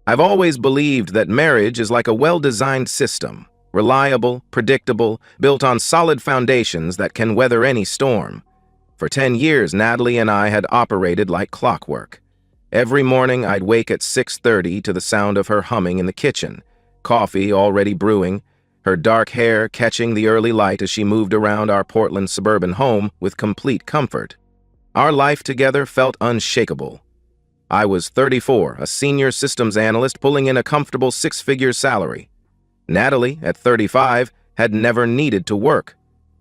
I've always believed that marriage is like a well-designed system, reliable, predictable, built on solid foundations that can weather any storm. For 10 years, Natalie and I had operated like clockwork. Every morning, I'd wake at 6:30 to the sound of her humming in the kitchen, coffee already brewing, her dark hair catching the early light as she moved around our Portland suburban home with complete comfort. Our life together felt unshakable. I was 34, a senior systems analyst pulling in a comfortable six-figure salary. Natalie, at 35, had never needed to work,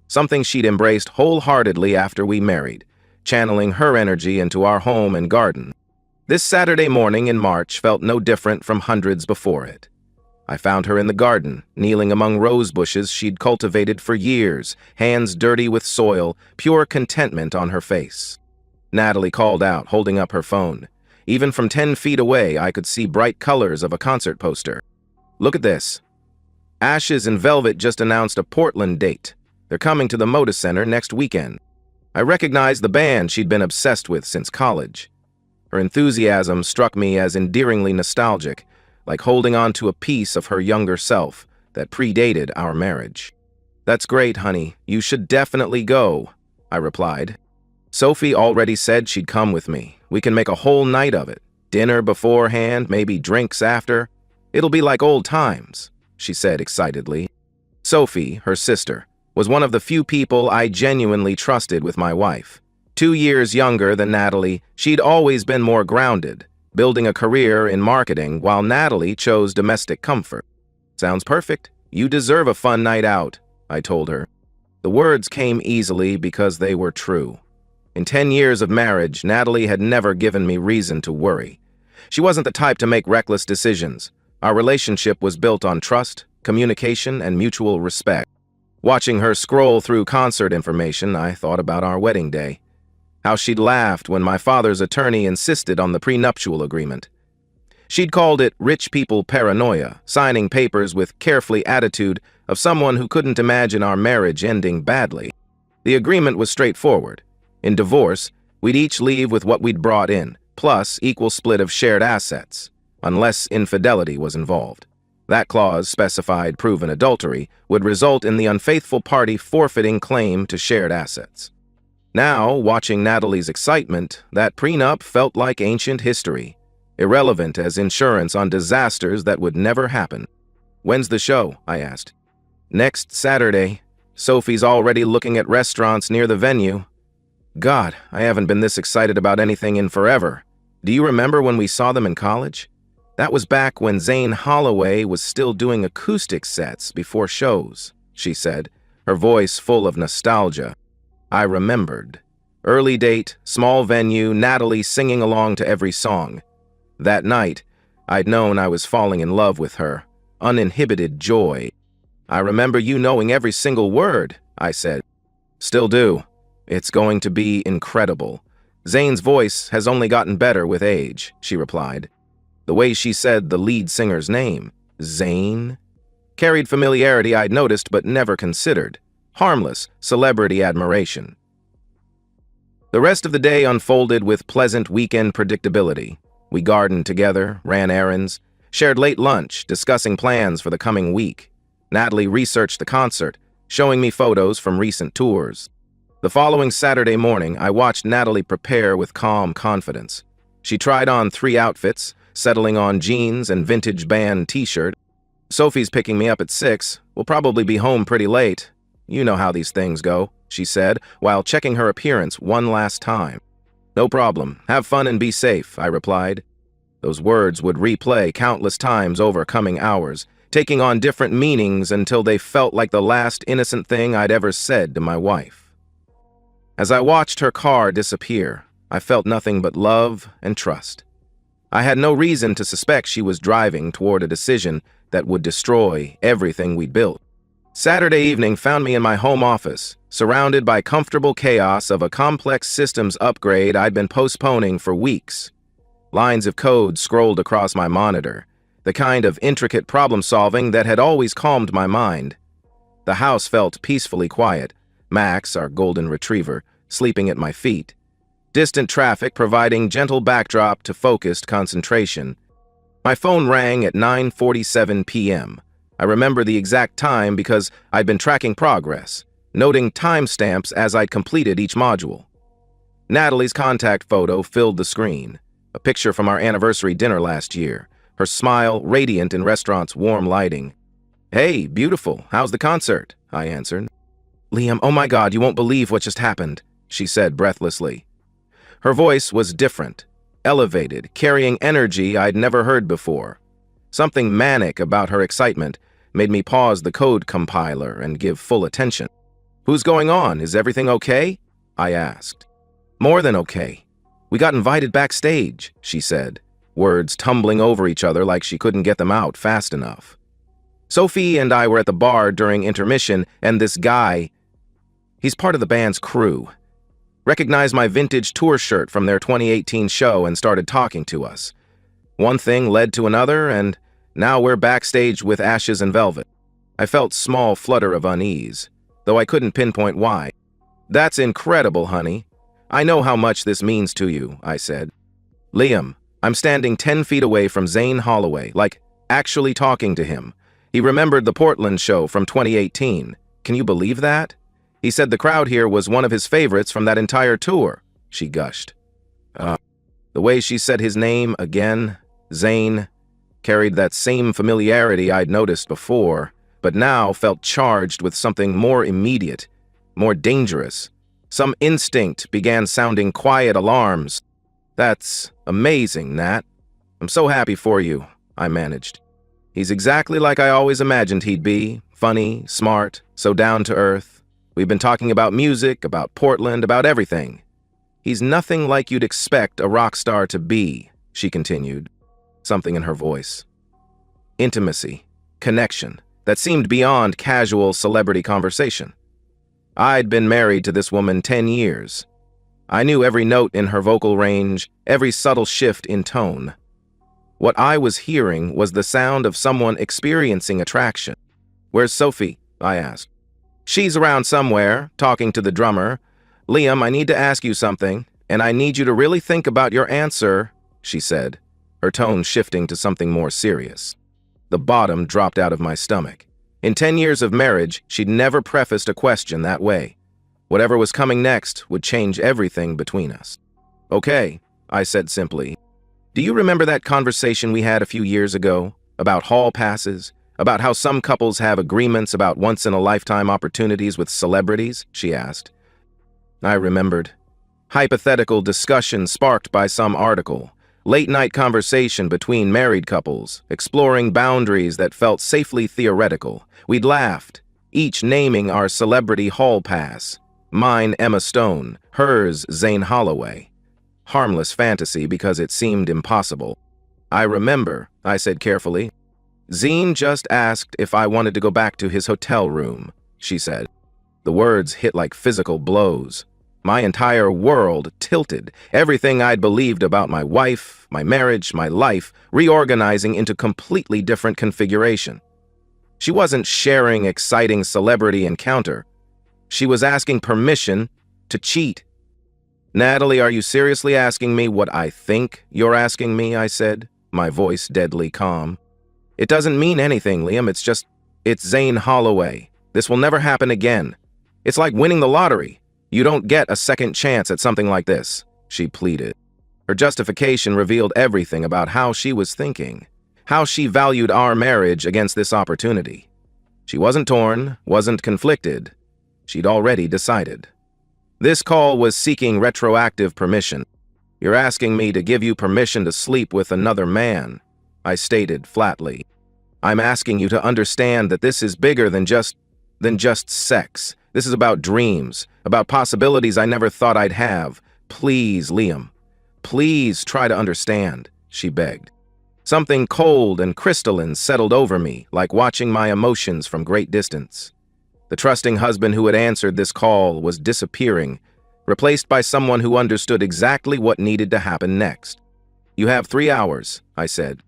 something she'd embraced wholeheartedly after we married, channeling her energy into our home and garden. This Saturday morning in March felt no different from hundreds before it. I found her in the garden, kneeling among rose bushes she'd cultivated for years, hands dirty with soil, pure contentment on her face. Natalie called out, holding up her phone. Even from 10 feet away, I could see bright colors of a concert poster. "Look at this. Ashes and Velvet just announced a Portland date. They're coming to the Moda Center next weekend." I recognized the band she'd been obsessed with since college. Her enthusiasm struck me as endearingly nostalgic, like holding on to a piece of her younger self that predated our marriage. "That's great, honey. You should definitely go," I replied. "Sophie already said she'd come with me. We can make a whole night of it. Dinner beforehand, maybe drinks after. It'll be like old times," she said excitedly. Sophie, her sister, was one of the few people I genuinely trusted with my wife. 2 years younger than Natalie, she'd always been more grounded, building a career in marketing while Natalie chose domestic comfort. "Sounds perfect. You deserve a fun night out," I told her. The words came easily because they were true. In 10 years of marriage, Natalie had never given me reason to worry. She wasn't the type to make reckless decisions. Our relationship was built on trust, communication, and mutual respect. Watching her scroll through concert information, I thought about our wedding day. How she'd laughed when my father's attorney insisted on the prenuptial agreement. She'd called it rich people paranoia, signing papers with carefully attitude of someone who couldn't imagine our marriage ending badly. The agreement was straightforward. In divorce, we'd each leave with what we'd brought in, plus equal split of shared assets, unless infidelity was involved. That clause specified proven adultery would result in the unfaithful party forfeiting claim to shared assets. Now, watching Natalie's excitement, that prenup felt like ancient history, irrelevant as insurance on disasters that would never happen. "When's the show?" I asked. "Next Saturday. Sophie's already looking at restaurants near the venue." God, I haven't been this excited about anything in forever. Do you remember when we saw them in college? That was back when Zane Holloway was still doing acoustic sets before shows, she said, her voice full of nostalgia. I remembered. Early date, small venue, Natalie singing along to every song. That night, I'd known I was falling in love with her. Uninhibited joy. "I remember you knowing every single word," I said. "Still do. It's going to be incredible. Zane's voice has only gotten better with age," she replied. The way she said the lead singer's name, Zane, carried familiarity I'd noticed but never considered. Harmless celebrity admiration. The rest of the day unfolded with pleasant weekend predictability. We gardened together, ran errands, shared late lunch, discussing plans for the coming week. Natalie researched the concert, showing me photos from recent tours. The following Saturday morning, I watched Natalie prepare with calm confidence. She tried on 3 outfits, settling on jeans and vintage band t-shirt. "Sophie's picking me up at 6. We'll probably be home pretty late. You know how these things go," she said, while checking her appearance one last time. "No problem. Have fun and be safe," I replied. Those words would replay countless times over coming hours, taking on different meanings until they felt like the last innocent thing I'd ever said to my wife. As I watched her car disappear, I felt nothing but love and trust. I had no reason to suspect she was driving toward a decision that would destroy everything we'd built. Saturday evening found me in my home office, surrounded by comfortable chaos of a complex systems upgrade I'd been postponing for weeks. Lines of code scrolled across my monitor, the kind of intricate problem-solving that had always calmed my mind. The house felt peacefully quiet, Max, our golden retriever, sleeping at my feet. Distant traffic providing gentle backdrop to focused concentration. My phone rang at 9:47 p.m. I remember the exact time because I'd been tracking progress, noting timestamps as I'd completed each module. Natalie's contact photo filled the screen, a picture from our anniversary dinner last year, her smile radiant in restaurant's warm lighting. "Hey, beautiful, how's the concert?" I answered. "Liam, oh my God, you won't believe what just happened," she said breathlessly. Her voice was different, elevated, carrying energy I'd never heard before. Something manic about her excitement made me pause the code compiler and give full attention. "Who's going on? Is everything okay?" I asked. "More than okay. We got invited backstage," she said, words tumbling over each other like she couldn't get them out fast enough. "Sophie and I were at the bar during intermission, and this guy, he's part of the band's crew, recognized my vintage tour shirt from their 2018 show and started talking to us. One thing led to another, and now we're backstage with Ashes and Velvet." I felt small flutter of unease, though I couldn't pinpoint why. "That's incredible, honey. I know how much this means to you," I said. "Liam, I'm standing 10 feet away from Zane Holloway, like actually talking to him. He remembered the Portland show from 2018. Can you believe that? He said the crowd here was one of his favorites from that entire tour," she gushed. The way she said his name again, Zane, carried that same familiarity I'd noticed before, but now felt charged with something more immediate, more dangerous. Some instinct began sounding quiet alarms. "That's amazing, Nat. I'm so happy for you," I managed. "He's exactly like I always imagined he'd be, funny, smart, so down to earth. We've been talking about music, about Portland, about everything. He's nothing like you'd expect a rock star to be," she continued, something in her voice. Intimacy, connection, that seemed beyond casual celebrity conversation. I'd been married to this woman 10 years. I knew every note in her vocal range, every subtle shift in tone. What I was hearing was the sound of someone experiencing attraction. "Where's Sophie?" I asked. "She's around somewhere, talking to the drummer. Liam, I need to ask you something, and I need you to really think about your answer," she said, her tone shifting to something more serious. The bottom dropped out of my stomach. In 10 years of marriage, she'd never prefaced a question that way. Whatever was coming next would change everything between us. "Okay," I said simply. "Do you remember that conversation we had a few years ago about hall passes, about how some couples have agreements about once-in-a-lifetime opportunities with celebrities?" she asked. I remembered. Hypothetical discussion sparked by some article. Late-night conversation between married couples, exploring boundaries that felt safely theoretical. We'd laughed, each naming our celebrity hall pass. Mine, Emma Stone, hers, Zane Holloway. Harmless fantasy because it seemed impossible. "I remember," I said carefully. "Zane just asked if I wanted to go back to his hotel room," she said. The words hit like physical blows. My entire world tilted, everything I'd believed about my wife, my marriage, my life, reorganizing into completely different configuration. She wasn't sharing exciting celebrity encounter. She was asking permission to cheat. "Natalie, are you seriously asking me what I think you're asking me?" I said, my voice deadly calm. "It doesn't mean anything, Liam. It's Zane Holloway. This will never happen again. It's like winning the lottery. You don't get a second chance at something like this," she pleaded. Her justification revealed everything about how she was thinking, how she valued our marriage against this opportunity. She wasn't torn, wasn't conflicted. She'd already decided. "This call was seeking retroactive permission. You're asking me to give you permission to sleep with another man," I stated flatly. "I'm asking you to understand that this is bigger than just sex. This is about dreams, about possibilities I never thought I'd have. Please, Liam, please try to understand," she begged. Something cold and crystalline settled over me, like watching my emotions from great distance. The trusting husband who had answered this call was disappearing, replaced by someone who understood exactly what needed to happen next. "You have 3 hours," I said.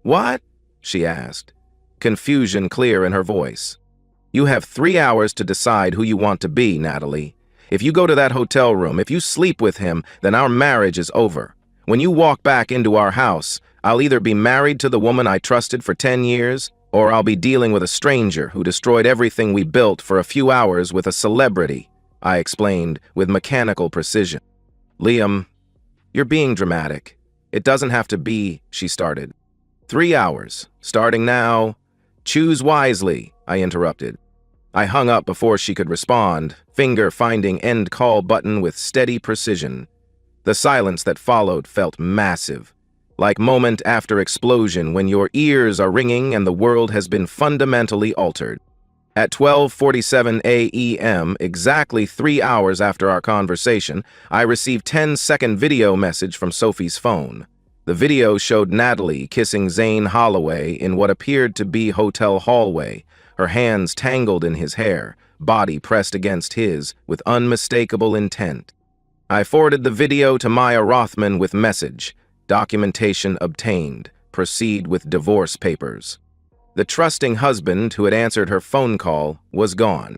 "What?" she asked, confusion clear in her voice. "You have 3 hours to decide who you want to be, Natalie. If you go to that hotel room, if you sleep with him, then our marriage is over. When you walk back into our house, I'll either be married to the woman I trusted for 10 years, or I'll be dealing with a stranger who destroyed everything we built for a few hours with a celebrity, I explained with mechanical precision. Liam, you're being dramatic. It doesn't have to be, she started. 3 hours, starting now. Choose wisely, I interrupted. I hung up before she could respond, finger finding end call button with steady precision. The silence that followed felt massive, like moment after explosion when your ears are ringing and the world has been fundamentally altered. At 12:47 a.m., exactly 3 hours after our conversation, I received a 10-second video message from Sophie's phone. The video showed Natalie kissing Zane Holloway in what appeared to be hotel hallway, her hands tangled in his hair, body pressed against his with unmistakable intent. I forwarded the video to Maya Rothman with message, documentation obtained, proceed with divorce papers. The trusting husband who had answered her phone call was gone.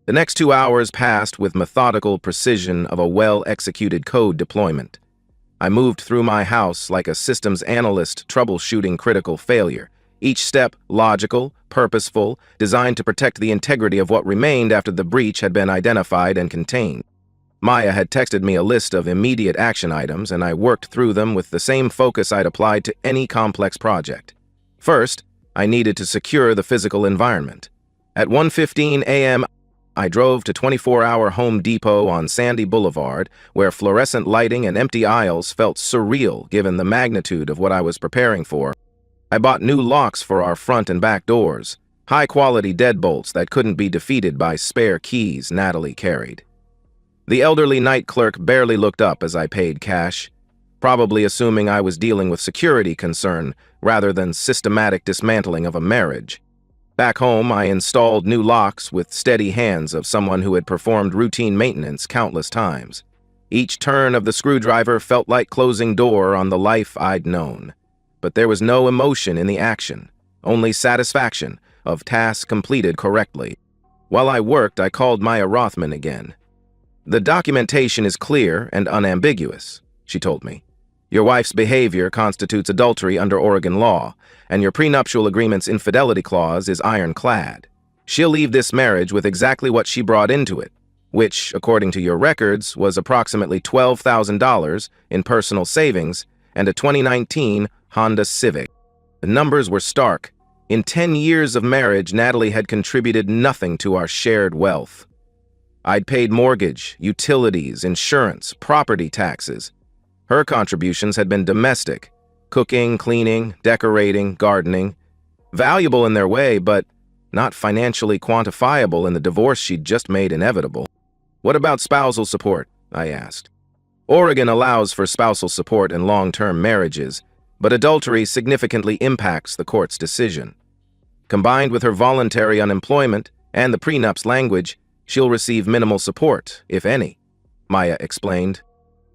The next 2 hours passed with methodical precision of a well-executed code deployment. I moved through my house like a systems analyst troubleshooting critical failure, each step logical, purposeful, designed to protect the integrity of what remained after the breach had been identified and contained. Maya had texted me a list of immediate action items, and I worked through them with the same focus I'd applied to any complex project. First, I needed to secure the physical environment. At 1:15 a.m., I drove to 24-hour Home Depot on Sandy Boulevard, where fluorescent lighting and empty aisles felt surreal given the magnitude of what I was preparing for. I bought new locks for our front and back doors, high-quality deadbolts that couldn't be defeated by spare keys Natalie carried. The elderly night clerk barely looked up as I paid cash, probably assuming I was dealing with security concern rather than systematic dismantling of a marriage. Back home, I installed new locks with steady hands of someone who had performed routine maintenance countless times. Each turn of the screwdriver felt like closing door on the life I'd known. But there was no emotion in the action, only satisfaction of tasks completed correctly. While I worked, I called Maya Rothman again. "The documentation is clear and unambiguous," she told me. "Your wife's behavior constitutes adultery under Oregon law, and your prenuptial agreement's infidelity clause is ironclad. She'll leave this marriage with exactly what she brought into it, which, according to your records, was approximately $12,000 in personal savings and a 2019 Honda Civic." The numbers were stark. In 10 years of marriage, Natalie had contributed nothing to our shared wealth. I'd paid mortgage, utilities, insurance, property taxes. Her contributions had been domestic, cooking, cleaning, decorating, gardening. Valuable in their way, but not financially quantifiable in the divorce she'd just made inevitable. "What about spousal support?" I asked. "Oregon allows for spousal support in long-term marriages, but adultery significantly impacts the court's decision. Combined with her voluntary unemployment and the prenup's language, she'll receive minimal support, if any," Maya explained.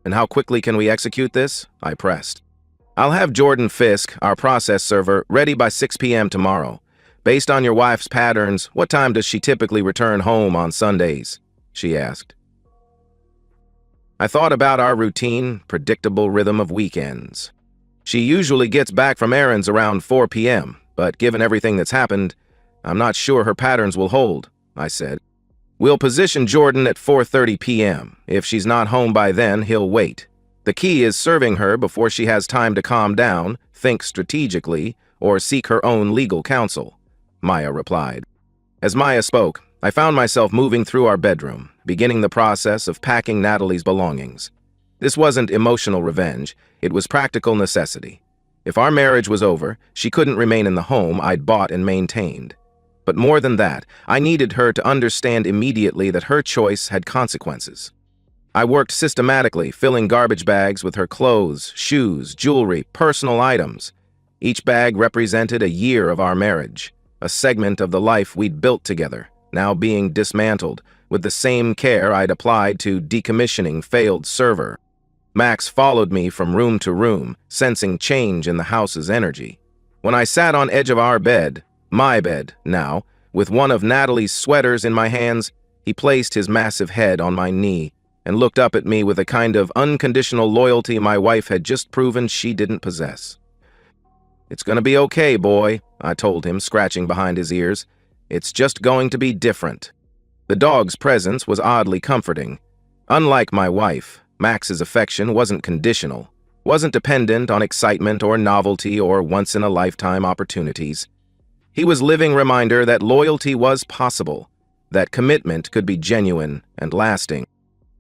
"And how quickly can we execute this?" I pressed. "I'll have Jordan Fisk, our process server, ready by 6 p.m. tomorrow. Based on your wife's patterns, what time does she typically return home on Sundays?" she asked. I thought about our routine, predictable rhythm of weekends. "She usually gets back from errands around 4 p.m., but given everything that's happened, I'm not sure her patterns will hold," I said. "We'll position Jordan at 4:30 p.m. If she's not home by then, he'll wait. The key is serving her before she has time to calm down, think strategically, or seek her own legal counsel," Maya replied. As Maya spoke, I found myself moving through our bedroom, beginning the process of packing Natalie's belongings. This wasn't emotional revenge, it was practical necessity. If our marriage was over, she couldn't remain in the home I'd bought and maintained. But more than that, I needed her to understand immediately that her choice had consequences. I worked systematically, filling garbage bags with her clothes, shoes, jewelry, personal items. Each bag represented a year of our marriage, a segment of the life we'd built together, now being dismantled, with the same care I'd applied to decommissioning failed server. Max followed me from room to room, sensing change in the house's energy. When I sat on edge of our bed, my bed now, with one of Natalie's sweaters in my hands, he placed his massive head on my knee and looked up at me with a kind of unconditional loyalty my wife had just proven she didn't possess. "It's gonna be okay, boy," I told him, scratching behind his ears. "It's just going to be different." The dog's presence was oddly comforting. Unlike my wife, Max's affection wasn't conditional, wasn't dependent on excitement or novelty or once-in-a-lifetime opportunities. He was a living reminder that loyalty was possible, that commitment could be genuine and lasting.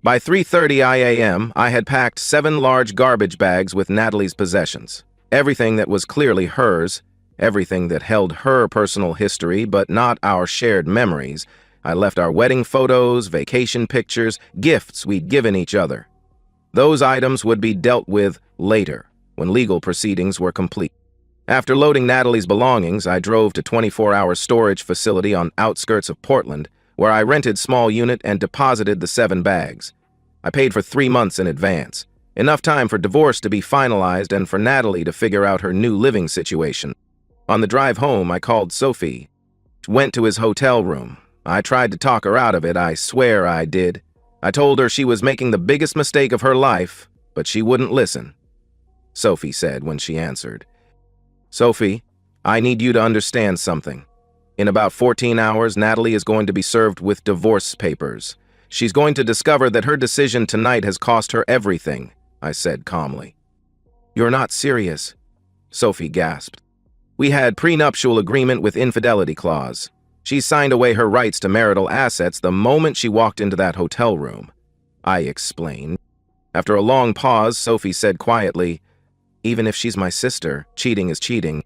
By 3:30 a.m., I had packed 7 large garbage bags with Natalie's possessions. Everything that was clearly hers, everything that held her personal history but not our shared memories. I left our wedding photos, vacation pictures, gifts we'd given each other. Those items would be dealt with later, when legal proceedings were complete. After loading Natalie's belongings, I drove to 24-hour storage facility on outskirts of Portland, where I rented small unit and deposited the 7 bags. I paid for 3 months in advance, enough time for divorce to be finalized and for Natalie to figure out her new living situation. On the drive home, I called Sophie. Went to his hotel room. I tried to talk her out of it, I swear I did. I told her she was making the biggest mistake of her life, but she wouldn't listen. Sophie said when she answered, "Sophie, I need you to understand something. In about 14 hours, Natalie is going to be served with divorce papers. She's going to discover that her decision tonight has cost her everything," I said calmly. "You're not serious," Sophie gasped. "We had prenuptial agreement with infidelity clause. She signed away her rights to marital assets the moment she walked into that hotel room," I explained. After a long pause, Sophie said quietly, "Even if she's my sister, cheating is cheating."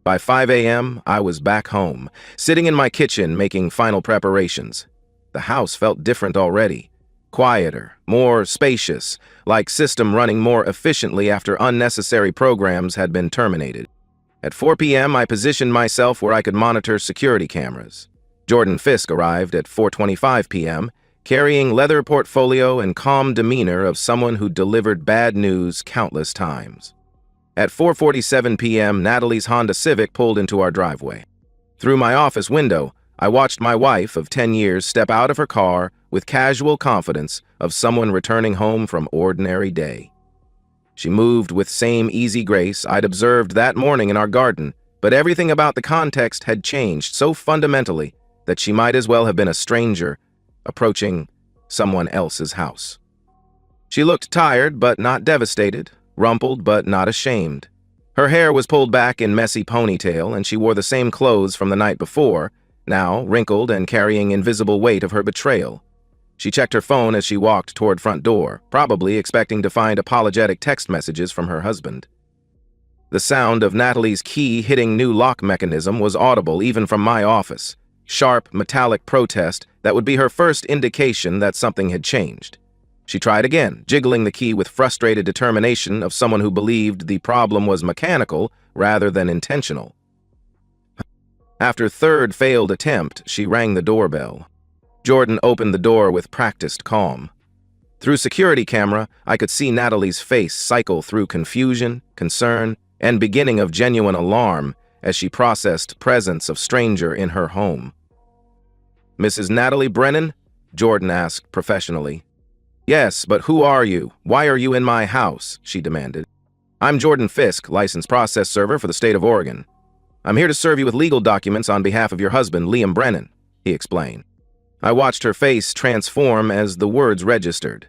By 5 a.m., I was back home, sitting in my kitchen making final preparations. The house felt different already. Quieter, more spacious, like system running more efficiently after unnecessary programs had been terminated. At 4 p.m., I positioned myself where I could monitor security cameras. Jordan Fisk arrived at 4:25 p.m., carrying leather portfolio and calm demeanor of someone who delivered bad news countless times. At 4:47 p.m., Natalie's Honda Civic pulled into our driveway. Through my office window, I watched my wife of 10 years step out of her car with casual confidence of someone returning home from ordinary day. She moved with same easy grace I'd observed that morning in our garden, but everything about the context had changed so fundamentally that she might as well have been a stranger approaching someone else's house. She looked tired but not devastated, rumpled but not ashamed. Her hair was pulled back in messy ponytail, and she wore the same clothes from the night before, now wrinkled and carrying invisible weight of her betrayal. She checked her phone as she walked toward front door, probably expecting to find apologetic text messages from her husband. The sound of Natalie's key hitting new lock mechanism was audible even from my office. Sharp, metallic protest that would be her first indication that something had changed. She tried again, jiggling the key with frustrated determination of someone who believed the problem was mechanical rather than intentional. After third failed attempt, she rang the doorbell. Jordan opened the door with practiced calm. Through security camera, I could see Natalie's face cycle through confusion, concern, and beginning of genuine alarm as she processed presence of stranger in her home. "Mrs. Natalie Brennan?" Jordan asked professionally. "Yes, but who are you? Why are you in my house?" she demanded. "I'm Jordan Fisk, licensed process server for the state of Oregon. I'm here to serve you with legal documents on behalf of your husband, Liam Brennan," he explained. I watched her face transform as the words registered.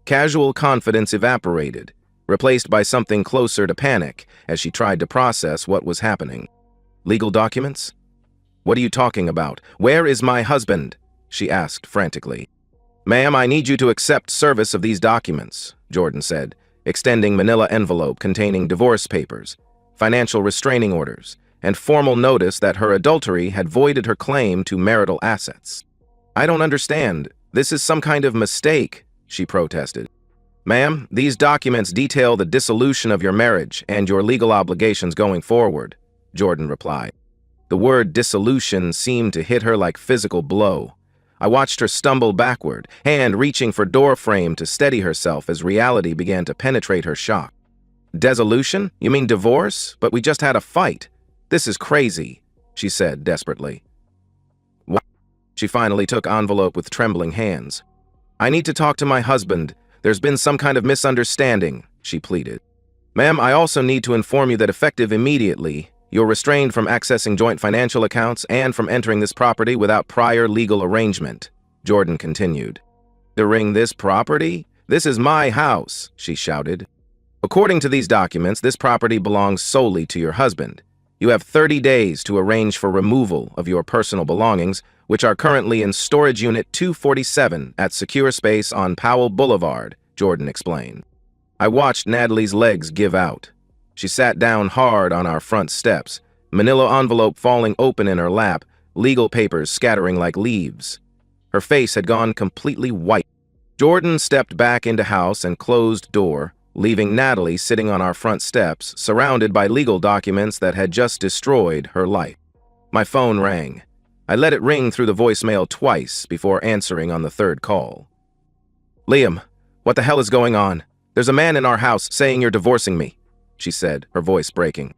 Casual confidence evaporated, replaced by something closer to panic as she tried to process what was happening. "Legal documents? What are you talking about? Where is my husband?" she asked frantically. "Ma'am, I need you to accept service of these documents," Jordan said, extending manila envelope containing divorce papers, financial restraining orders, and formal notice that her adultery had voided her claim to marital assets. "I don't understand. This is some kind of mistake," she protested. "Ma'am, these documents detail the dissolution of your marriage and your legal obligations going forward," Jordan replied. The word dissolution seemed to hit her like physical blow. I watched her stumble backward, hand reaching for door frame to steady herself as reality began to penetrate her shock. "Dissolution? You mean divorce? But we just had a fight. This is crazy," she said desperately. "What?" She finally took envelope with trembling hands. "I need to talk to my husband. There's been some kind of misunderstanding," she pleaded. "Ma'am, I also need to inform you that effective immediately, You're restrained from accessing joint financial accounts and from entering this property without prior legal arrangement, Jordan continued. During this property? This is my house, she shouted. According to these documents, this property belongs solely to your husband. You have 30 days to arrange for removal of your personal belongings, which are currently in Storage Unit 247 at Secure Space on Powell Boulevard, Jordan explained. I watched Natalie's legs give out. She sat down hard on our front steps, manila envelope falling open in her lap, legal papers scattering like leaves. Her face had gone completely white. Jordan stepped back into house and closed door, leaving Natalie sitting on our front steps, surrounded by legal documents that had just destroyed her life. My phone rang. I let it ring through the voicemail twice before answering on the third call. Liam, what the hell is going on? There's a man in our house saying you're divorcing me, she said, her voice breaking.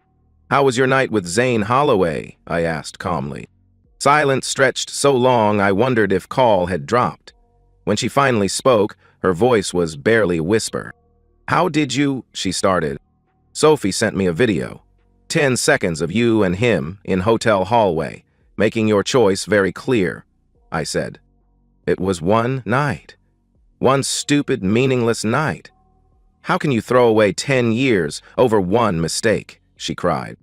How was your night with Zane Holloway? I asked calmly. Silence stretched so long I wondered if call had dropped. When she finally spoke, her voice was barely a whisper. How did you? She started. Sophie sent me a video. 10 seconds of you and him in hotel hallway, making your choice very clear, I said. It was one night. One stupid, meaningless night. How can you throw away 10 years over one mistake? She cried.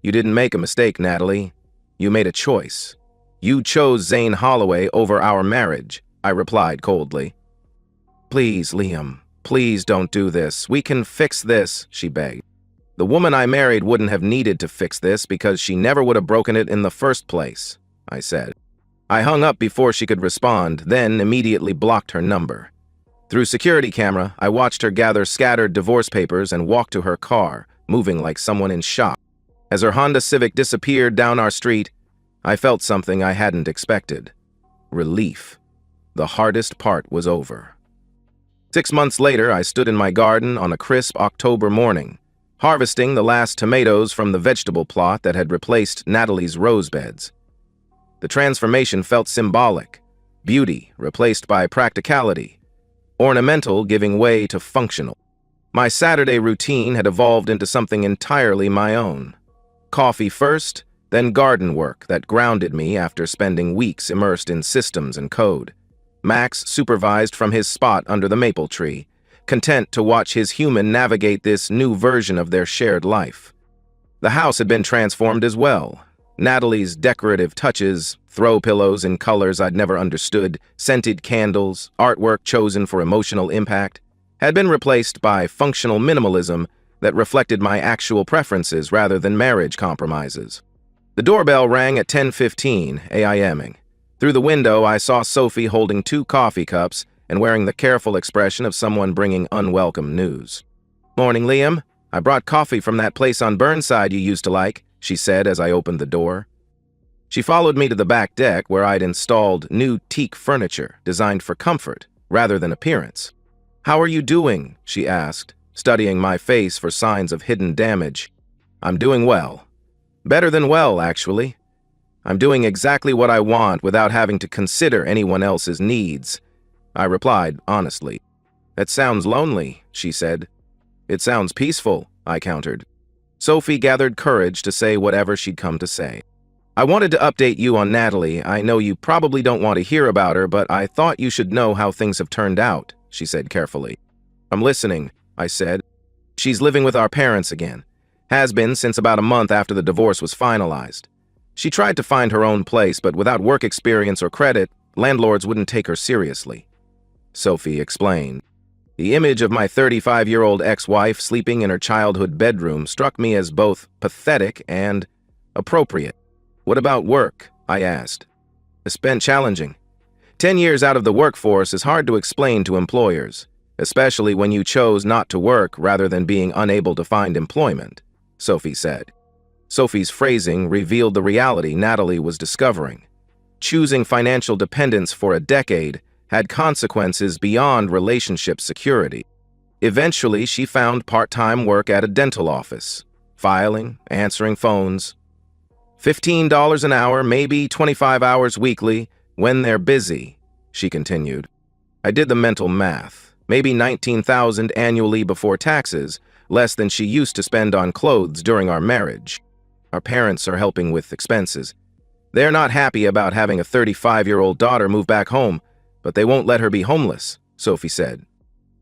You didn't make a mistake, Natalie. You made a choice. You chose Zane Holloway over our marriage, I replied coldly. Please, Liam, please don't do this. We can fix this, she begged. The woman I married wouldn't have needed to fix this because she never would have broken it in the first place, I said. I hung up before she could respond, then immediately blocked her number. Through security camera, I watched her gather scattered divorce papers and walk to her car, moving like someone in shock. As her Honda Civic disappeared down our street, I felt something I hadn't expected. Relief. The hardest part was over. 6 months later, I stood in my garden on a crisp October morning, harvesting the last tomatoes from the vegetable plot that had replaced Natalie's rose beds. The transformation felt symbolic, beauty replaced by practicality, ornamental giving way to functional. My Saturday routine had evolved into something entirely my own. Coffee first, then garden work that grounded me after spending weeks immersed in systems and code. Max supervised from his spot under the maple tree, content to watch his human navigate this new version of their shared life. The house had been transformed as well. Natalie's decorative touches, throw pillows in colors I'd never understood, scented candles, artwork chosen for emotional impact, had been replaced by functional minimalism that reflected my actual preferences rather than marriage compromises. The doorbell rang at 10:15 a.m. Through the window, I saw Sophie holding 2 coffee cups and wearing the careful expression of someone bringing unwelcome news. Morning, Liam. I brought coffee from that place on Burnside you used to like, she said as I opened the door. She followed me to the back deck where I'd installed new teak furniture designed for comfort rather than appearance. How are you doing? She asked, studying my face for signs of hidden damage. I'm doing well. Better than well, actually. I'm doing exactly what I want without having to consider anyone else's needs, I replied honestly. That sounds lonely, she said. It sounds peaceful, I countered. Sophie gathered courage to say whatever she'd come to say. I wanted to update you on Natalie. I know you probably don't want to hear about her, but I thought you should know how things have turned out, she said carefully. I'm listening, I said. She's living with our parents again. Has been since about a month after the divorce was finalized. She tried to find her own place, but without work experience or credit, landlords wouldn't take her seriously. Sophie explained. The image of my 35-year-old ex-wife sleeping in her childhood bedroom struck me as both pathetic and appropriate. What about work? I asked. It's been challenging. 10 years out of the workforce is hard to explain to employers, especially when you chose not to work rather than being unable to find employment, Sophie said. Sophie's phrasing revealed the reality Natalie was discovering. Choosing financial dependence for a decade had consequences beyond relationship security. Eventually, she found part-time work at a dental office, filing, answering phones. $15 an hour, maybe 25 hours weekly, when they're busy, she continued. I did the mental math. Maybe $19,000 annually before taxes, less than she used to spend on clothes during our marriage. Our parents are helping with expenses. They're not happy about having a 35-year-old daughter move back home, but they won't let her be homeless, Sophie said.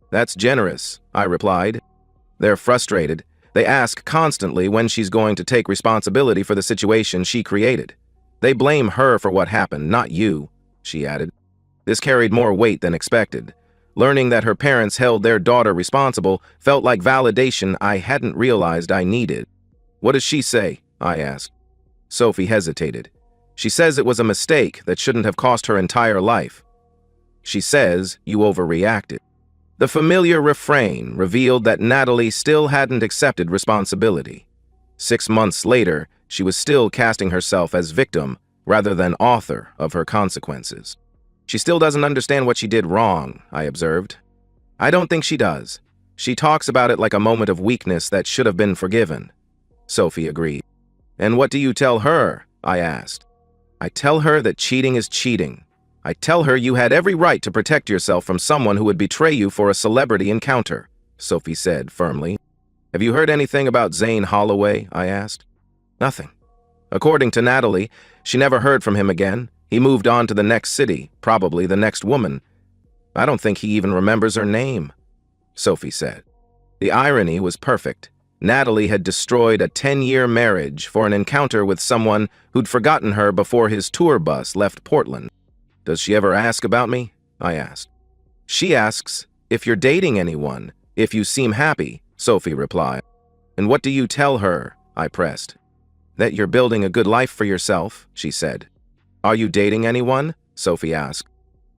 That's generous, I replied. They're frustrated. They ask constantly when she's going to take responsibility for the situation she created. They blame her for what happened, not you, she added. This carried more weight than expected. Learning that her parents held their daughter responsible felt like validation I hadn't realized I needed. What does she say? I asked. Sophie hesitated. She says it was a mistake that shouldn't have cost her entire life. She says you overreacted. The familiar refrain revealed that Natalie still hadn't accepted responsibility. 6 months later, she was still casting herself as victim rather than author of her consequences. She still doesn't understand what she did wrong, I observed. I don't think she does. She talks about it like a moment of weakness that should have been forgiven. Sophie agreed. And what do you tell her? I asked. I tell her that cheating is cheating. I tell her you had every right to protect yourself from someone who would betray you for a celebrity encounter, Sophie said firmly. Have you heard anything about Zane Holloway? I asked. Nothing. According to Natalie, she never heard from him again. He moved on to the next city, probably the next woman. I don't think he even remembers her name, Sophie said. The irony was perfect. Natalie had destroyed a 10-year marriage for an encounter with someone who'd forgotten her before his tour bus left Portland. Does she ever ask about me? I asked. She asks if you're dating anyone, if you seem happy, Sophie replied. And what do you tell her? I pressed. That you're building a good life for yourself, she said. Are you dating anyone? Sophie asked.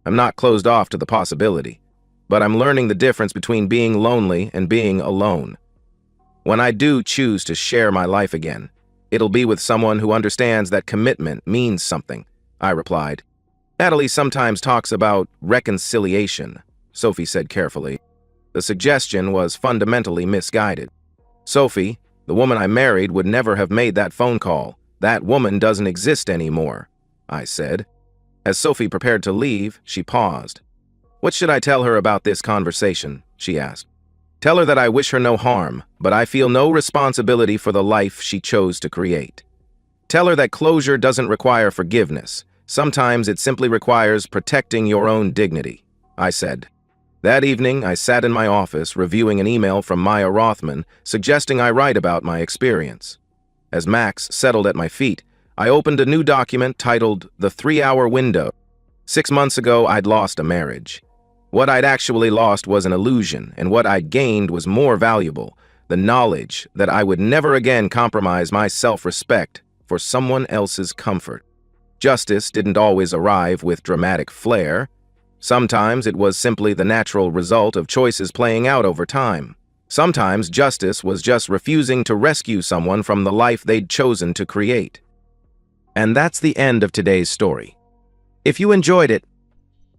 I'm not closed off to the possibility, but I'm learning the difference between being lonely and being alone. When I do choose to share my life again, it'll be with someone who understands that commitment means something, I replied. Natalie sometimes talks about reconciliation, Sophie said carefully. The suggestion was fundamentally misguided. Sophie, the woman I married, would never have made that phone call. That woman doesn't exist anymore, I said. As Sophie prepared to leave, she paused. What should I tell her about this conversation? She asked. Tell her that I wish her no harm, but I feel no responsibility for the life she chose to create. Tell her that closure doesn't require forgiveness. Sometimes it simply requires protecting your own dignity, I said. That evening, I sat in my office reviewing an email from Maya Rothman suggesting I write about my experience. As Max settled at my feet, I opened a new document titled The 3-Hour Window. 6 months ago, I'd lost a marriage. What I'd actually lost was an illusion, and what I'd gained was more valuable, the knowledge that I would never again compromise my self-respect for someone else's comfort. Justice didn't always arrive with dramatic flair. Sometimes it was simply the natural result of choices playing out over time. Sometimes justice was just refusing to rescue someone from the life they'd chosen to create. And that's the end of today's story. If you enjoyed it,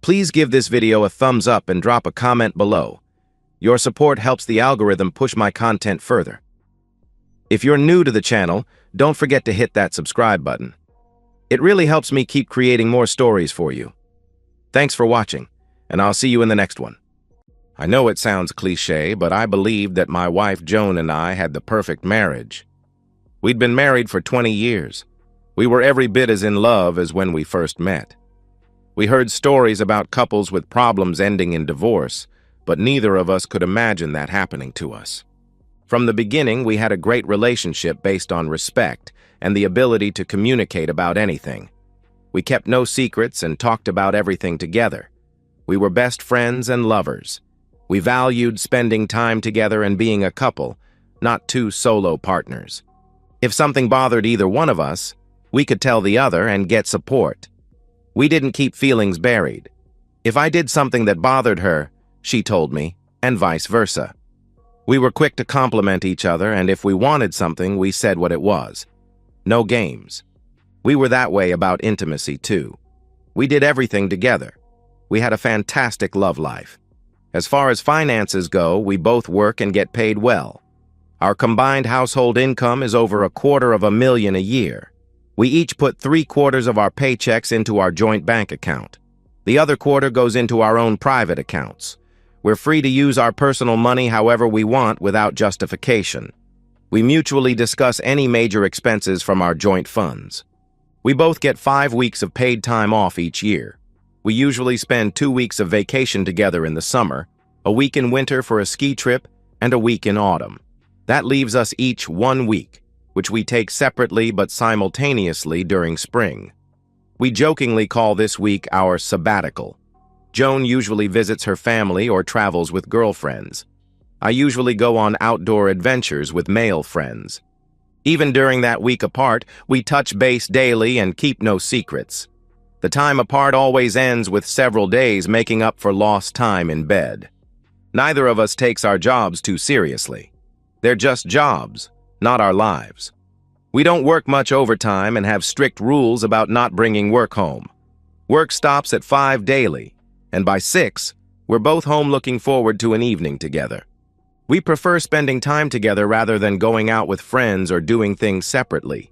please give this video a thumbs up and drop a comment below. Your support helps the algorithm push my content further. If you're new to the channel, don't forget to hit that subscribe button. It really helps me keep creating more stories for you. Thanks for watching, and I'll see you in the next one. I know it sounds cliché, but I believe that my wife Joan and I had the perfect marriage. We'd been married for 20 years. We were every bit as in love as when we first met. We heard stories about couples with problems ending in divorce, but neither of us could imagine that happening to us. From the beginning, we had a great relationship based on respect and the ability to communicate about anything. We kept no secrets and talked about everything together. We were best friends and lovers. We valued spending time together and being a couple, not two solo partners. If something bothered either one of us, we could tell the other and get support. We didn't keep feelings buried. If I did something that bothered her, she told me, and vice versa. We were quick to compliment each other, and if we wanted something, we said what it was. No games. We were that way about intimacy, too. We did everything together. We had a fantastic love life. As far as finances go, we both work and get paid well. Our combined household income is over $250,000 a year. We each put 3/4 of our paychecks into our joint bank account. The other quarter goes into our own private accounts. We're free to use our personal money however we want without justification. We mutually discuss any major expenses from our joint funds. We both get 5 weeks of paid time off each year. We usually spend 2 weeks of vacation together in the summer, a week in winter for a ski trip, and a week in autumn. That leaves us each 1 week, which we take separately but simultaneously during spring. We jokingly call this week our sabbatical. Joan usually visits her family or travels with girlfriends. I usually go on outdoor adventures with male friends. Even during that week apart, we touch base daily and keep no secrets. The time apart always ends with several days making up for lost time in bed. Neither of us takes our jobs too seriously. They're just jobs, not our lives. We don't work much overtime and have strict rules about not bringing work home. Work stops at 5 daily, and by 6, we're both home looking forward to an evening together. We prefer spending time together rather than going out with friends or doing things separately.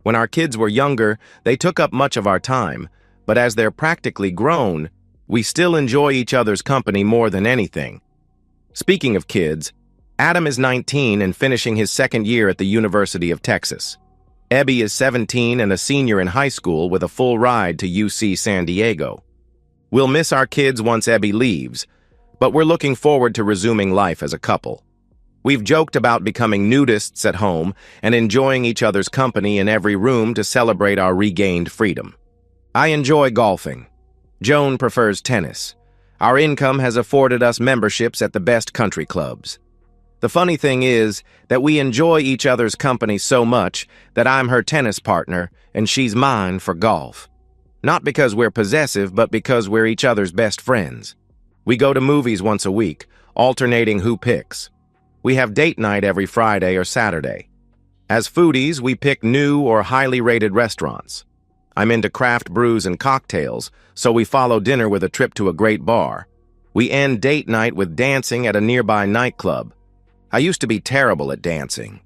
When our kids were younger, they took up much of our time, but as they're practically grown, we still enjoy each other's company more than anything. Speaking of kids, Adam is 19 and finishing his second year at the University of Texas. Ebby is 17 and a senior in high school with a full ride to UC San Diego. We'll miss our kids once Ebby leaves, but we're looking forward to resuming life as a couple. We've joked about becoming nudists at home and enjoying each other's company in every room to celebrate our regained freedom. I enjoy golfing. Joan prefers tennis. Our income has afforded us memberships at the best country clubs. The funny thing is that we enjoy each other's company so much that I'm her tennis partner and she's mine for golf. Not because we're possessive, but because we're each other's best friends. We go to movies once a week, alternating who picks. We have date night every Friday or Saturday. As foodies, we pick new or highly rated restaurants. I'm into craft brews and cocktails, so we follow dinner with a trip to a great bar. We end date night with dancing at a nearby nightclub. I used to be terrible at dancing.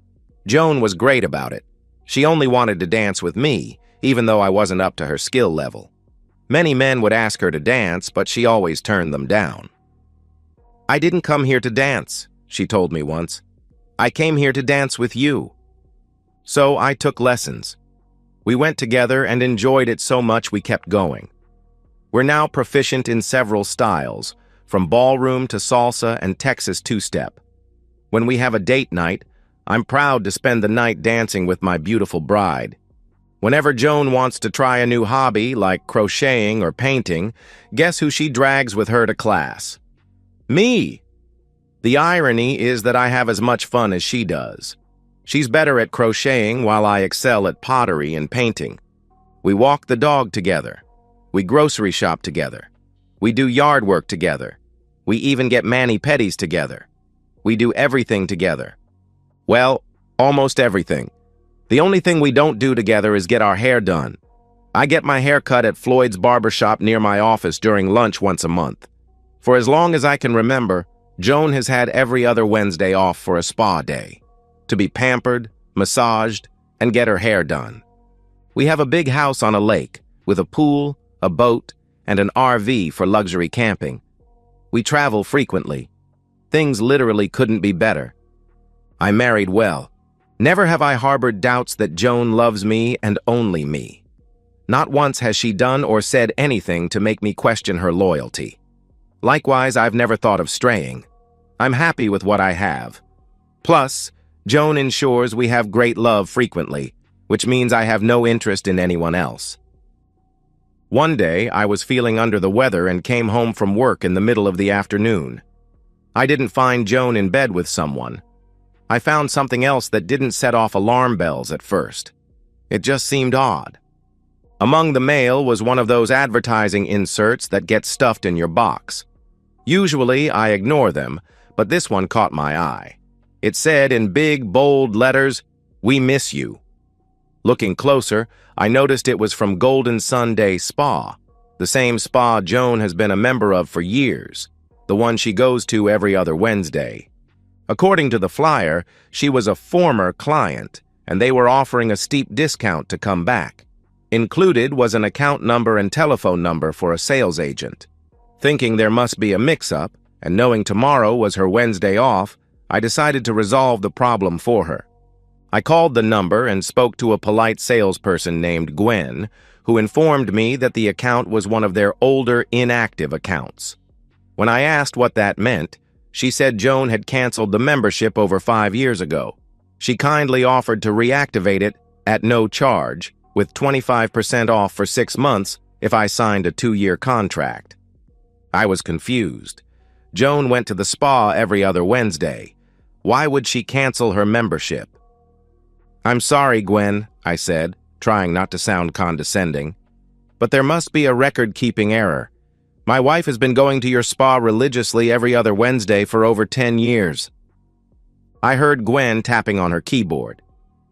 Joan was great about it. She only wanted to dance with me, even though I wasn't up to her skill level. Many men would ask her to dance, but she always turned them down. "I didn't come here to dance," she told me once. "I came here to dance with you." So I took lessons. We went together and enjoyed it so much we kept going. We're now proficient in several styles, from ballroom to salsa and Texas two-step. When we have a date night, I'm proud to spend the night dancing with my beautiful bride. Whenever Joan wants to try a new hobby, like crocheting or painting, guess who she drags with her to class? Me! The irony is that I have as much fun as she does. She's better at crocheting while I excel at pottery and painting. We walk the dog together. We grocery shop together. We do yard work together. We even get mani-pedis together. We do everything together. Well, almost everything. The only thing we don't do together is get our hair done. I get my hair cut at Floyd's barbershop near my office during lunch once a month. For as long as I can remember, Joan has had every other Wednesday off for a spa day, to be pampered, massaged, and get her hair done. We have a big house on a lake, with a pool, a boat, and an RV for luxury camping. We travel frequently. Things literally couldn't be better. I married well. Never have I harbored doubts that Joan loves me and only me. Not once has she done or said anything to make me question her loyalty. Likewise, I've never thought of straying. I'm happy with what I have. Plus, Joan ensures we have great love frequently, which means I have no interest in anyone else. One day, I was feeling under the weather and came home from work in the middle of the afternoon. I didn't find Joan in bed with someone. I found something else that didn't set off alarm bells at first. It just seemed odd. Among the mail was one of those advertising inserts that get stuffed in your box. Usually, I ignore them, but this one caught my eye. It said in big, bold letters, "We miss you." Looking closer, I noticed it was from Golden Sunday Spa, the same spa Joan has been a member of for years, the one she goes to every other Wednesday. According to the flyer, she was a former client, and they were offering a steep discount to come back. Included was an account number and telephone number for a sales agent. Thinking there must be a mix-up, and knowing tomorrow was her Wednesday off, I decided to resolve the problem for her. I called the number and spoke to a polite salesperson named Gwen, who informed me that the account was one of their older, inactive accounts. When I asked what that meant, she said Joan had canceled the membership over 5 years ago. She kindly offered to reactivate it at no charge, with 25% off for 6 months if I signed a 2-year contract. I was confused. Joan went to the spa every other Wednesday. Why would she cancel her membership? "I'm sorry, Gwen," I said, trying not to sound condescending, "but there must be a record-keeping error. My wife has been going to your spa religiously every other Wednesday for over 10 years. I heard Gwen tapping on her keyboard.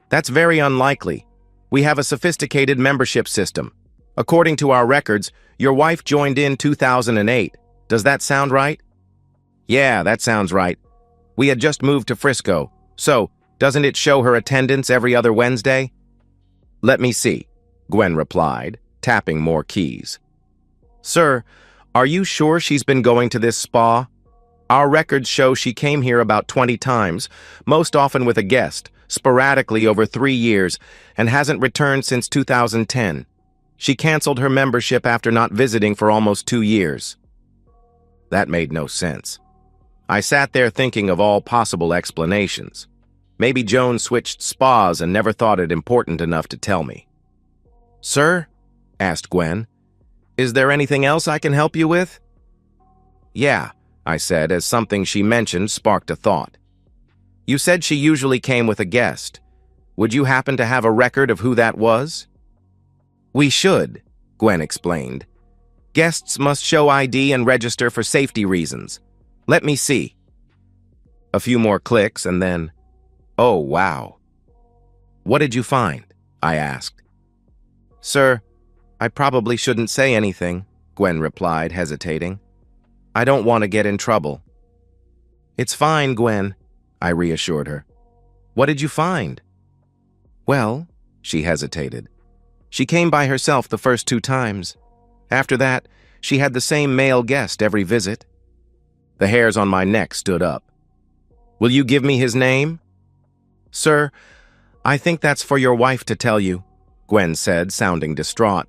"That's very unlikely. We have a sophisticated membership system. According to our records, your wife joined in 2008. Does that sound right?" "Yeah, that sounds right. We had just moved to Frisco, so doesn't it show her attendance every other Wednesday?" "Let me see," Gwen replied, tapping more keys. "Sir, are you sure she's been going to this spa? Our records show she came here about 20 times, most often with a guest, sporadically over 3 years, and hasn't returned since 2010. She canceled her membership after not visiting for almost 2 years. That made no sense. I sat there thinking of all possible explanations. Maybe Joan switched spas and never thought it important enough to tell me. "Sir?" asked Gwen. "Is there anything else I can help you with?" "Yeah," I said, as something she mentioned sparked a thought. "You said she usually came with a guest. Would you happen to have a record of who that was?" "We should," Gwen explained. "Guests must show ID and register for safety reasons. Let me see." A few more clicks and then, "Oh, wow." "What did you find?" I asked. "Sir, I probably shouldn't say anything," Gwen replied, hesitating. "I don't want to get in trouble." "It's fine, Gwen," I reassured her. "What did you find?" "Well," she hesitated. "She came by herself the first 2 times. After that, she had the same male guest every visit." The hairs on my neck stood up. "Will you give me his name?" "Sir, I think that's for your wife to tell you," Gwen said, sounding distraught.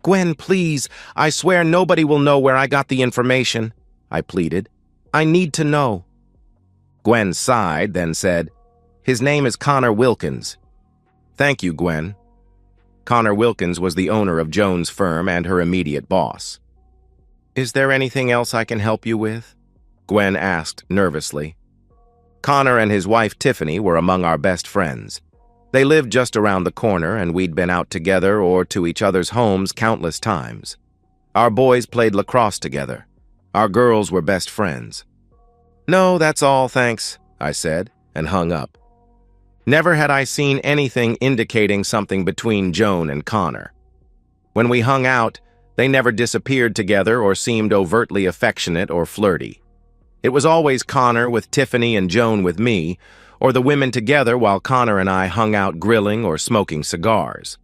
"Gwen, please, I swear nobody will know where I got the information," I pleaded. "I need to know." Gwen sighed, then said, "His name is Connor Wilkins." "Thank you, Gwen." Connor Wilkins was the owner of Joan's firm and her immediate boss. "Is there anything else I can help you with?" Gwen asked nervously. Connor and his wife Tiffany were among our best friends. They lived just around the corner, and we'd been out together or to each other's homes countless times. Our boys played lacrosse together. Our girls were best friends. "No, that's all, thanks," I said, and hung up. Never had I seen anything indicating something between Joan and Connor. When we hung out, they never disappeared together or seemed overtly affectionate or flirty. It was always Connor with Tiffany and Joan with me, or the women together while Connor and I hung out grilling or smoking cigars.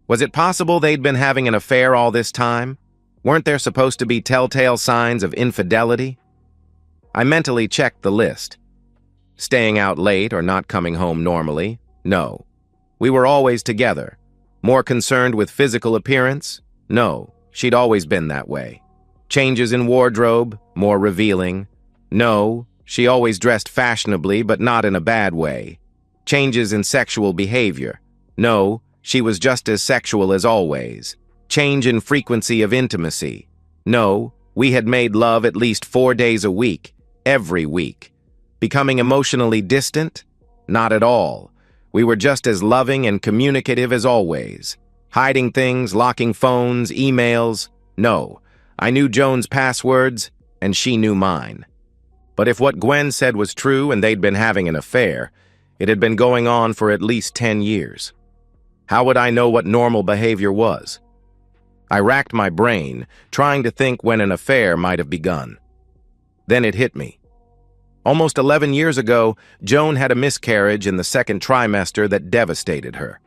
Was it possible they'd been having an affair all this time? Weren't there supposed to be telltale signs of infidelity? I mentally checked the list. Staying out late or not coming home normally? No. We were always together. More concerned with physical appearance? No, she'd always been that way. Changes in wardrobe? More revealing? No, she always dressed fashionably but not in a bad way. Changes in sexual behavior? No, she was just as sexual as always. Change in frequency of intimacy? No, we had made love at least 4 days a week, every week. Becoming emotionally distant? Not at all. We were just as loving and communicative as always. Hiding things, locking phones, emails? No. I knew Joan's passwords, and she knew mine. But if what Gwen said was true and they'd been having an affair, it had been going on for at least 10 years. How would I know what normal behavior was? I racked my brain, trying to think when an affair might have begun. Then it hit me. Almost 11 years ago, Joan had a miscarriage in the 2nd trimester that devastated her.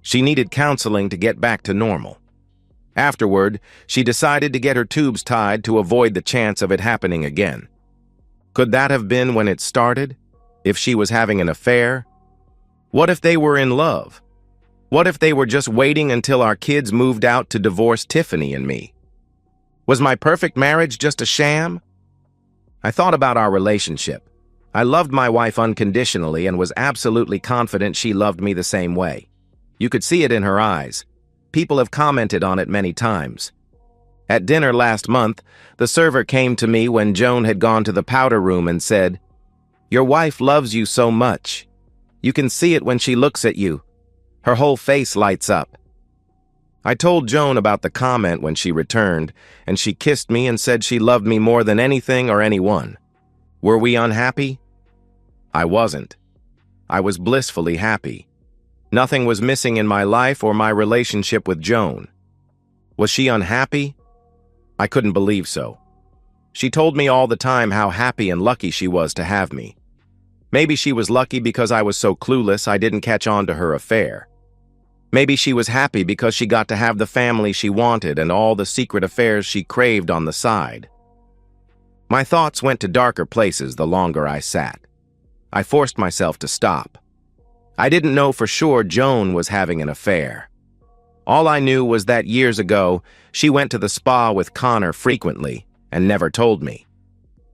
She needed counseling to get back to normal. Afterward, she decided to get her tubes tied to avoid the chance of it happening again. Could that have been when it started? If she was having an affair? What if they were in love? What if they were just waiting until our kids moved out to divorce Tiffany and me? Was my perfect marriage just a sham? I thought about our relationship. I loved my wife unconditionally and was absolutely confident she loved me the same way. You could see it in her eyes. People have commented on it many times. At dinner last month, the server came to me when Joan had gone to the powder room and said, "Your wife loves you so much. You can see it when she looks at you. Her whole face lights up." I told Joan about the comment when she returned, and she kissed me and said she loved me more than anything or anyone. Were we unhappy? I wasn't. I was blissfully happy. Nothing was missing in my life or my relationship with Joan. Was she unhappy? I couldn't believe so. She told me all the time how happy and lucky she was to have me. Maybe she was lucky because I was so clueless I didn't catch on to her affair. Maybe she was happy because she got to have the family she wanted and all the secret affairs she craved on the side. My thoughts went to darker places the longer I sat. I forced myself to stop. I didn't know for sure Joan was having an affair. All I knew was that years ago, she went to the spa with Connor frequently and never told me.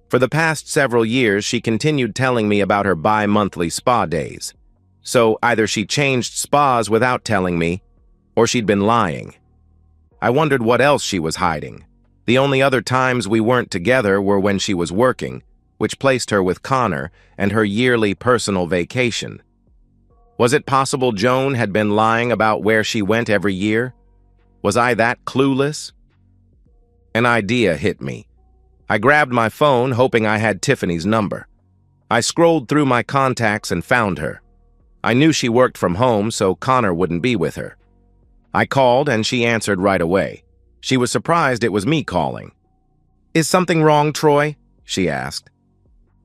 For the past several years, she continued telling me about her bi-monthly spa days. So either she changed spas without telling me, or she'd been lying. I wondered what else she was hiding. The only other times we weren't together were when she was working, which placed her with Connor and her yearly personal vacation. Was it possible Joan had been lying about where she went every year? Was I that clueless? An idea hit me. I grabbed my phone, hoping I had Tiffany's number. I scrolled through my contacts and found her. I knew she worked from home, so Connor wouldn't be with her. I called, and she answered right away. She was surprised it was me calling. "Is something wrong, Troy?" she asked.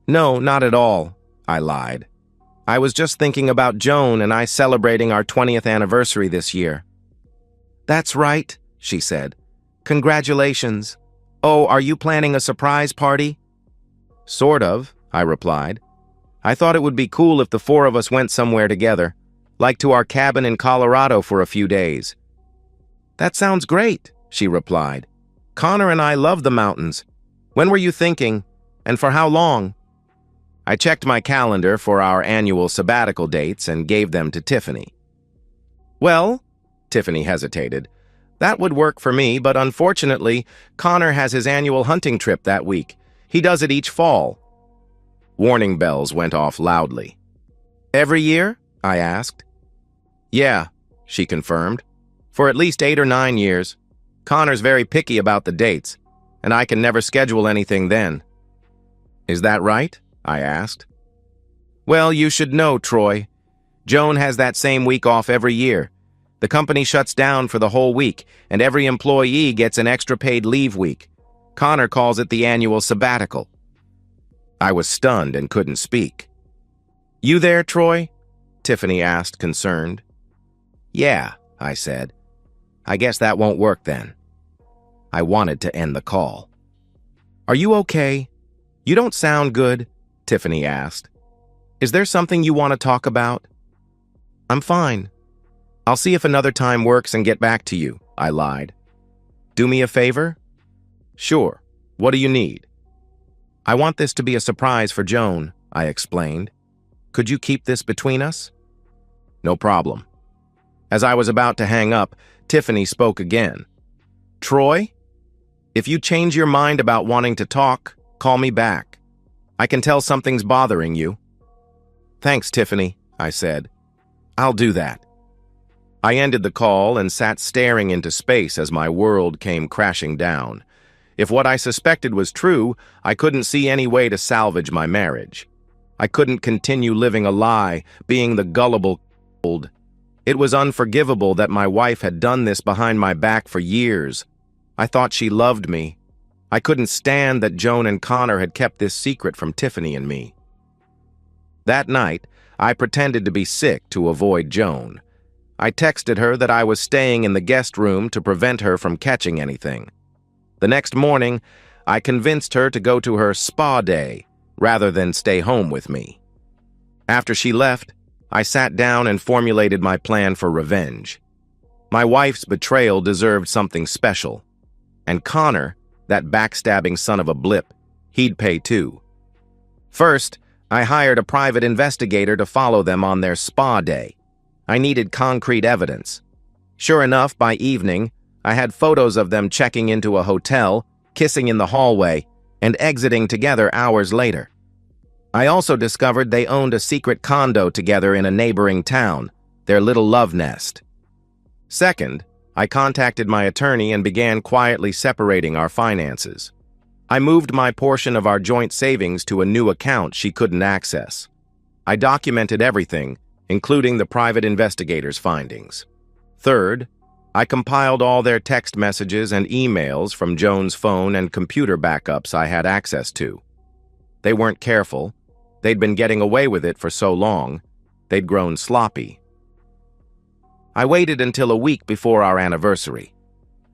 "No, not at all," I lied. "I was just thinking about Joan and I celebrating our 20th anniversary this year." "That's right," she said. "Congratulations. Oh, are you planning a surprise party?" "Sort of," I replied. "I thought it would be cool if the four of us went somewhere together, like to our cabin in Colorado for a few days." "That sounds great," she replied. "Connor and I love the mountains. When were you thinking, and for how long?" I checked my calendar for our annual sabbatical dates and gave them to Tiffany. "Well," Tiffany hesitated, "that would work for me, but unfortunately, Connor has his annual hunting trip that week. He does it each fall." Warning bells went off loudly. "Every year?" I asked. "Yeah," she confirmed. "For at least 8 or 9 years. Connor's very picky about the dates, and I can never schedule anything then." "Is that right?" I asked. "Well, you should know, Troy. Joan has that same week off every year. The company shuts down for the whole week, and every employee gets an extra paid leave week. Connor calls it the annual sabbatical." I was stunned and couldn't speak. "You there, Troy?" Tiffany asked, concerned. "Yeah," I said. "I guess that won't work then." I wanted to end the call. "Are you okay? You don't sound good," Tiffany asked. "Is there something you want to talk about?" "I'm fine. I'll see if another time works and get back to you," I lied. "Do me a favor?" "Sure. What do you need?" "I want this to be a surprise for Joan," I explained. "Could you keep this between us?" "No problem." As I was about to hang up, Tiffany spoke again. "Troy, if you change your mind about wanting to talk, call me back. I can tell something's bothering you." "Thanks, Tiffany," I said. "I'll do that." I ended the call and sat staring into space as my world came crashing down. If what I suspected was true, I couldn't see any way to salvage my marriage. I couldn't continue living a lie, being the gullible old. It was unforgivable that my wife had done this behind my back for years. I thought she loved me. I couldn't stand that Joan and Connor had kept this secret from Tiffany and me. That night, I pretended to be sick to avoid Joan. I texted her that I was staying in the guest room to prevent her from catching anything. The next morning, I convinced her to go to her spa day rather than stay home with me. After she left, I sat down and formulated my plan for revenge. My wife's betrayal deserved something special. And Connor, that backstabbing son of a blip, he'd pay too. First, I hired a private investigator to follow them on their spa day. I needed concrete evidence. Sure enough, by evening, I had photos of them checking into a hotel, kissing in the hallway, and exiting together hours later. I also discovered they owned a secret condo together in a neighboring town, their little love nest. Second, I contacted my attorney and began quietly separating our finances. I moved my portion of our joint savings to a new account she couldn't access. I documented everything, including the private investigator's findings. Third, I compiled all their text messages and emails from Joan's phone and computer backups I had access to. They weren't careful. They'd been getting away with it for so long, they'd grown sloppy. I waited until a week before our anniversary.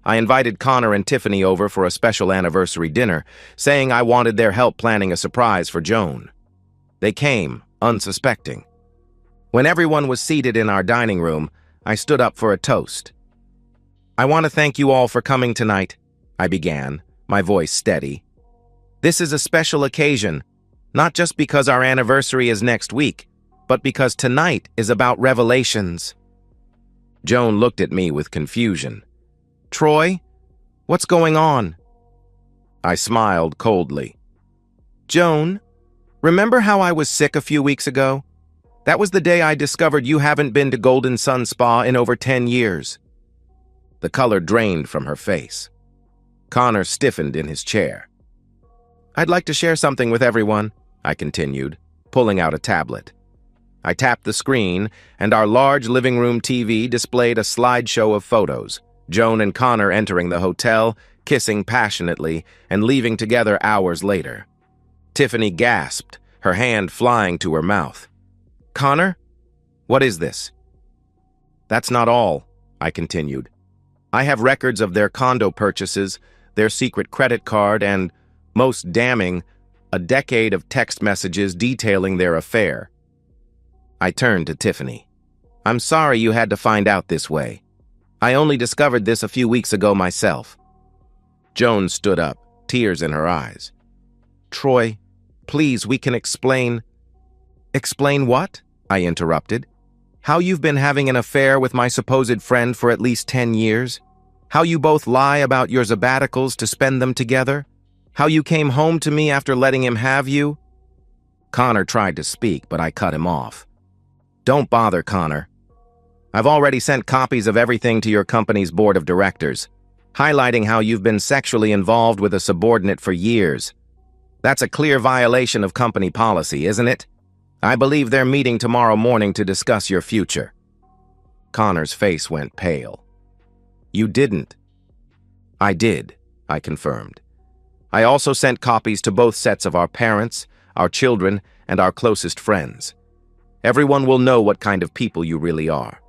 I invited Connor and Tiffany over for a special anniversary dinner, saying I wanted their help planning a surprise for Joan. They came, unsuspecting. When everyone was seated in our dining room, I stood up for a toast. "I want to thank you all for coming tonight," I began, my voice steady. "This is a special occasion, not just because our anniversary is next week, but because tonight is about revelations." Joan looked at me with confusion. "Troy, what's going on?" I smiled coldly. "Joan, remember how I was sick a few weeks ago? That was the day I discovered you haven't been to Golden Sun Spa in over 10 years. The color drained from her face. Connor stiffened in his chair. "I'd like to share something with everyone," I continued, pulling out a tablet. I tapped the screen, and our large living room TV displayed a slideshow of photos, Joan and Connor entering the hotel, kissing passionately, and leaving together hours later. Tiffany gasped, her hand flying to her mouth. "Connor? What is this?" "That's not all," I continued. "I have records of their condo purchases, their secret credit card, and, most damning, a decade of text messages detailing their affair." I turned to Tiffany. "I'm sorry you had to find out this way. I only discovered this a few weeks ago myself." Joan stood up, tears in her eyes. "Troy, please, we can explain—" "Explain what?" I interrupted. "How you've been having an affair with my supposed friend for at least 10 years? How you both lie about your sabbaticals to spend them together? How you came home to me after letting him have you?" Connor tried to speak, but I cut him off. "Don't bother, Connor. I've already sent copies of everything to your company's board of directors, highlighting how you've been sexually involved with a subordinate for years. That's a clear violation of company policy, isn't it? I believe they're meeting tomorrow morning to discuss your future." Connor's face went pale. "You didn't." "I did," I confirmed. "I also sent copies to both sets of our parents, our children, and our closest friends. Everyone will know what kind of people you really are."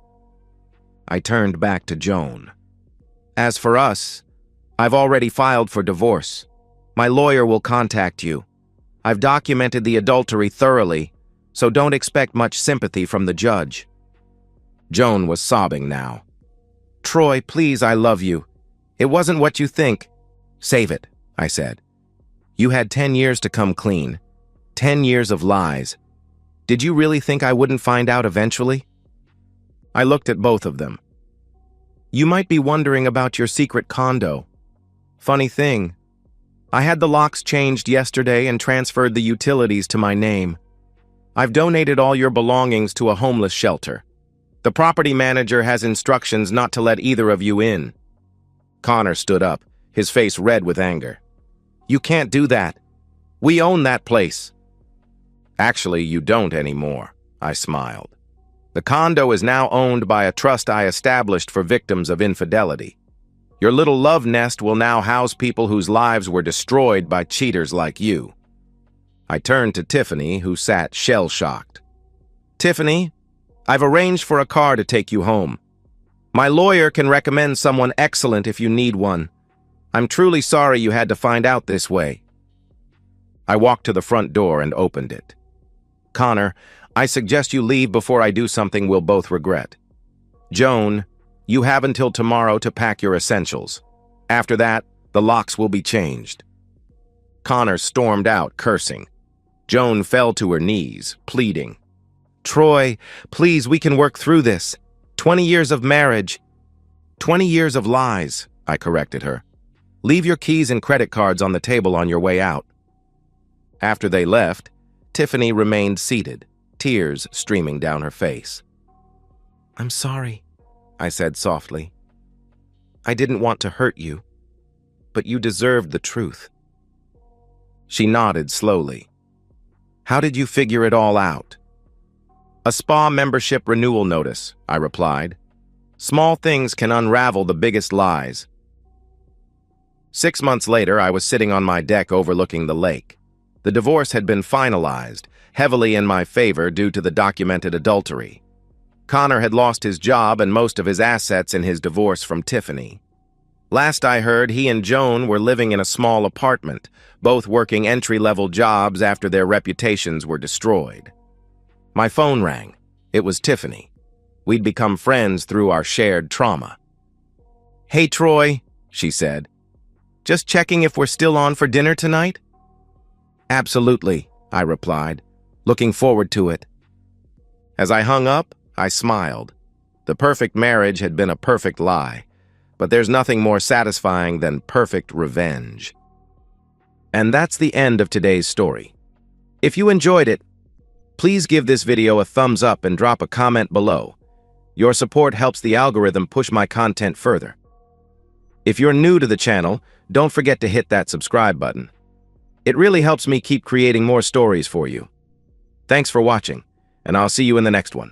I turned back to Joan. "As for us, I've already filed for divorce. My lawyer will contact you. I've documented the adultery thoroughly, so don't expect much sympathy from the judge." Joan was sobbing now. "Troy, please, I love you. It wasn't what you think." "Save it," I said. "You had 10 years to come clean. 10 years of lies. Did you really think I wouldn't find out eventually?" I looked at both of them. "You might be wondering about your secret condo. Funny thing, I had the locks changed yesterday and transferred the utilities to my name. I've donated all your belongings to a homeless shelter. The property manager has instructions not to let either of you in." Connor stood up, his face red with anger. "You can't do that. We own that place." "Actually, you don't anymore," I smiled. "The condo is now owned by a trust I established for victims of infidelity. Your little love nest will now house people whose lives were destroyed by cheaters like you." I turned to Tiffany, who sat shell-shocked. "Tiffany, I've arranged for a car to take you home. My lawyer can recommend someone excellent if you need one. I'm truly sorry you had to find out this way." I walked to the front door and opened it. "Connor, I suggest you leave before I do something we'll both regret. Joan, you have until tomorrow to pack your essentials. After that, the locks will be changed. Connor stormed out, cursing. Joan fell to her knees, pleading. Troy, please, we can work through this. 20 years of marriage. 20 years of lies, I corrected her. Leave your keys and credit cards on the table on your way out. After they left, Tiffany remained seated, tears streaming down her face. I'm sorry, I said softly. I didn't want to hurt you, but you deserved the truth. She nodded slowly. How did you figure it all out? A spa membership renewal notice, I replied. Small things can unravel the biggest lies. 6 months later, I was sitting on my deck overlooking the lake. The divorce had been finalized, heavily in my favor due to the documented adultery. Connor had lost his job and most of his assets in his divorce from Tiffany. Last I heard, he and Joan were living in a small apartment, both working entry-level jobs after their reputations were destroyed. My phone rang. It was Tiffany. We'd become friends through our shared trauma. Hey, Troy, she said. Just checking if we're still on for dinner tonight? Absolutely, I replied, looking forward to it. As I hung up, I smiled. The perfect marriage had been a perfect lie, but there's nothing more satisfying than perfect revenge. And that's the end of today's story. If you enjoyed it, please give this video a thumbs up and drop a comment below. Your support helps the algorithm push my content further. If you're new to the channel, don't forget to hit that subscribe button. It really helps me keep creating more stories for you. Thanks for watching, and I'll see you in the next one.